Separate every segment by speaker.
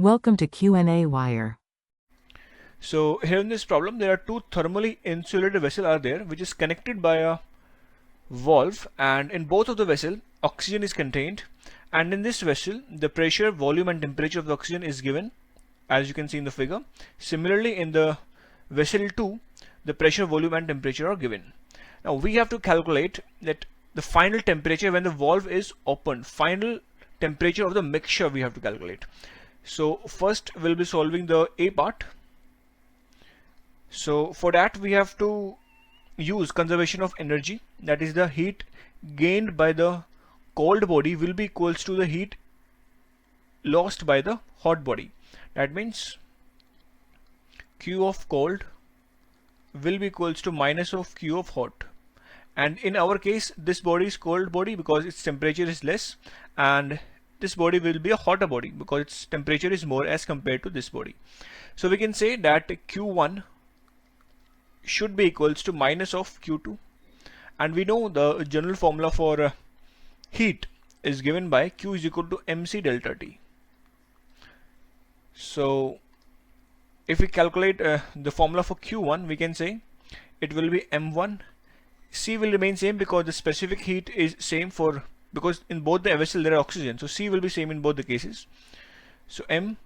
Speaker 1: Welcome to qnawire.
Speaker 2: So here in this problem, there are two thermally insulated vessels are there, which is connected by a valve, and in both of the vessel, oxygen is contained. And in this vessel, the pressure, volume, and temperature of the oxygen is given, as you can see in the figure. Similarly, in the vessel 2, the pressure, volume, and temperature are given. Now we have to calculate that the final temperature when the valve is opened, final temperature of the mixture we have to calculate. So first we'll be solving the A part. So for that we have to use conservation of energy, that is the heat gained by the cold body will be equals to the heat lost by the hot body. That means Q of cold will be equals to minus of Q of hot. And in our case, this body is cold body because its temperature is less, and this body will be a hotter body because its temperature is more as compared to this body. So we can say that Q1 should be equals to minus of Q2, and we know the general formula for heat is given by Q is equal to mc delta T. So if we calculate the formula for Q1, we can say it will be M1. C will remain same because the specific heat is same for, because in both the vessel there are oxygen, so C will be same in both the cases. So M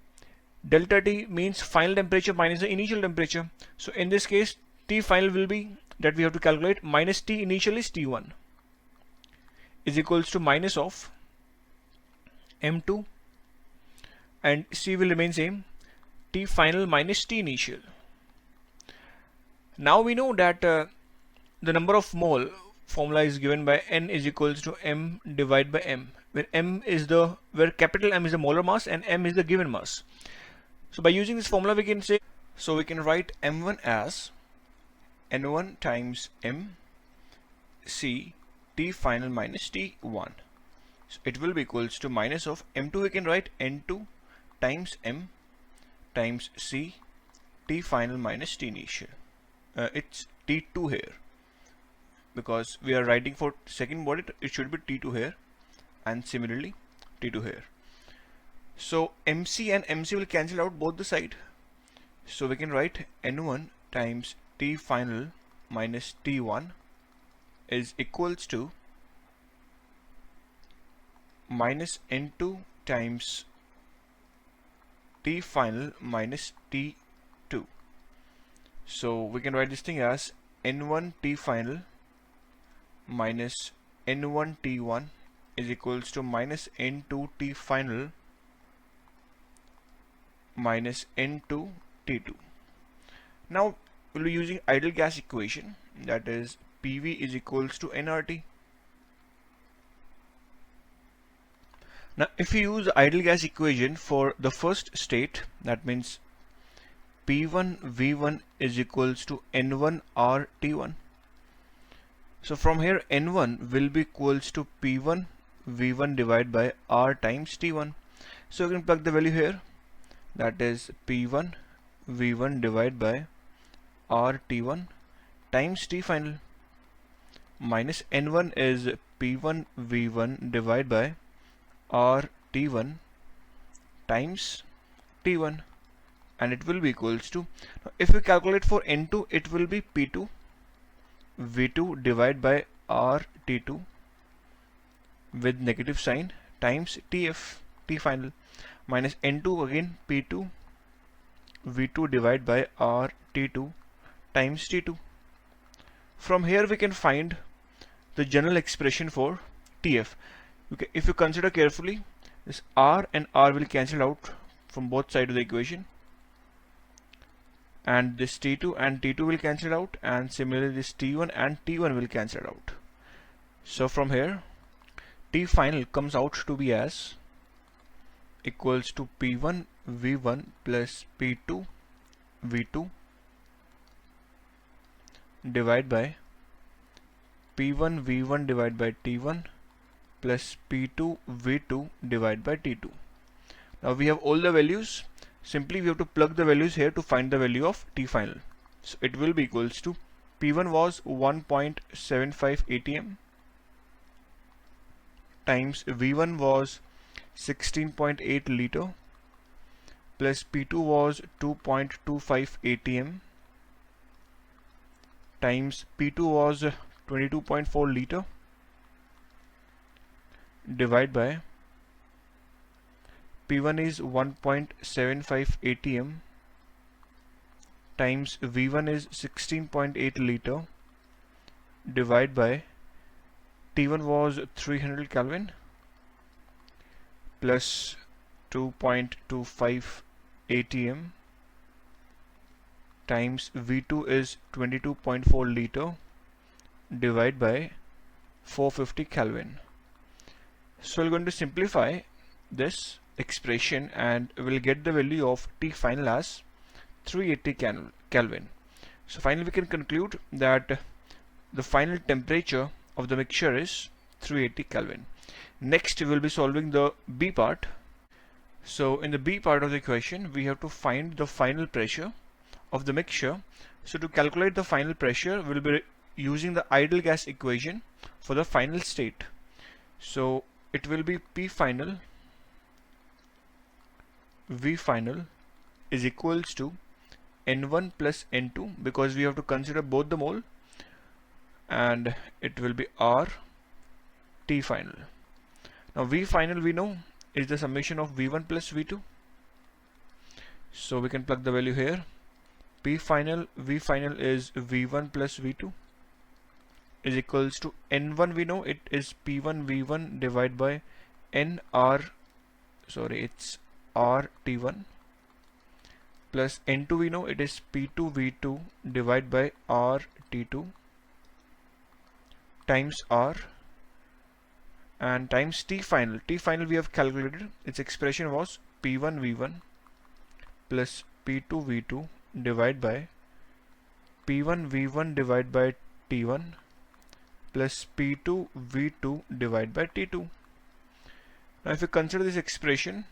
Speaker 2: delta T means final temperature minus the initial temperature. So in this case, T final will be that we have to calculate minus T initial is T1 is equals to minus of M2, and C will remain same, T final minus T initial. Now we know that the number of mole formula is given by N is equals to M divided by M, where capital M is the molar mass and M is the given mass. So by using this formula we can say, so we can write M1 as N1 times M C T final minus T1. So it will be equals to minus of M2, we can write N2 times M times C T final minus T initial. It's T2 here because we are writing for second body, it should be T2 here, and similarly T2 here. So MC and MC will cancel out both the side, so we can write N1 times T final minus T1 is equals to minus N2 times T final minus T2. So we can write this thing as N1 T final minus N1 T1 is equals to minus N2 T final minus N2 T2. Now we'll be using ideal gas equation, that is PV is equals to nRT. Now if we use the ideal gas equation for the first state, that means P1 V1 is equals to N1 R T1. So from here N1 will be equals to P1 V1 divided by R times T1. So we can plug the value here, that is P1 V1 divided by R T1 times T final minus N1 is P1 V1 divided by R T1 times T1, and it will be equals to, if we calculate for N2, it will be P2 V2 divided by R T2 with negative sign times TF T final minus N2 again P2 V2 divided by R T2 times T2. From here we can find the general expression for TF. Okay, if you consider carefully, this R and R will cancel out from both sides of the equation, and this T2 and T2 will cancel out, and similarly this T1 and T1 will cancel out. So from here T final comes out to be as equals to P1 V1 plus P2 V2 divided by P1 V1 divided by T1 plus P2 V2 divided by T2. Now we have all the values. Simply we have to plug the values here to find the value of T final. So it will be equals to P1 was 1.75 atm times V1 was 16.8 liter plus P2 was 2.25 atm times P2 was 22.4 liter divide by P1 is 1.75 atm times V1 is 16.8 liter divide by T1 was 300 Kelvin plus 2.25 atm times V2 is 22.4 liter divide by 450 Kelvin. So we're going to simplify this expression and we'll get the value of T final as 380 Kelvin. So finally we can conclude that the final temperature of the mixture is 380 Kelvin. Next we will be solving the B part. So in the B part of the equation we have to find the final pressure of the mixture. So to calculate the final pressure we'll be using the ideal gas equation for the final state. So it will be P final V final is equals to N1 plus N2 because we have to consider both the mole, and it will be R T final. Now V final we know is the summation of V1 plus V2, so we can plug the value here. P final V final is V1 plus V2 is equals to N1 we know it is P1 V1 divided by it's RT1 plus N2 we know it is P2 V2 divided by RT2 times R and times T final. T final we have calculated, its expression was P1 V1 plus P2 V2 divided by P1 V1 divided by T1 plus P2 V2 divided by T2. Now if you consider this expression,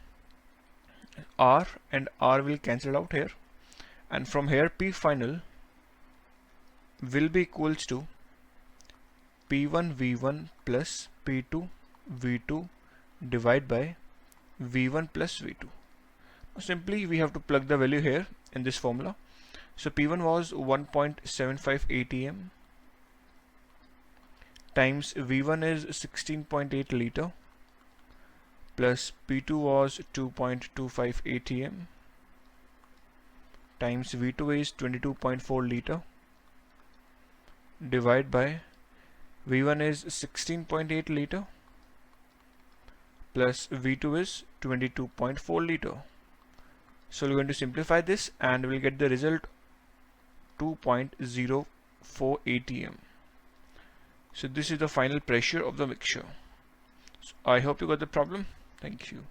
Speaker 2: R and R will cancel out here, and from here P final will be equals to P1 V1 plus P2 V2 divided by V1 plus V2. Now simply we have to plug the value here in this formula. So P1 was 1.75 atm times V1 is 16.8 liter plus P2 was 2.25 atm times V2 is 22.4 liter divided by V1 is 16.8 liter plus V2 is 22.4 liter. So we're going to simplify this and we'll get the result 2.04 atm. So this is the final pressure of the mixture. So I hope you got the problem. Thank you.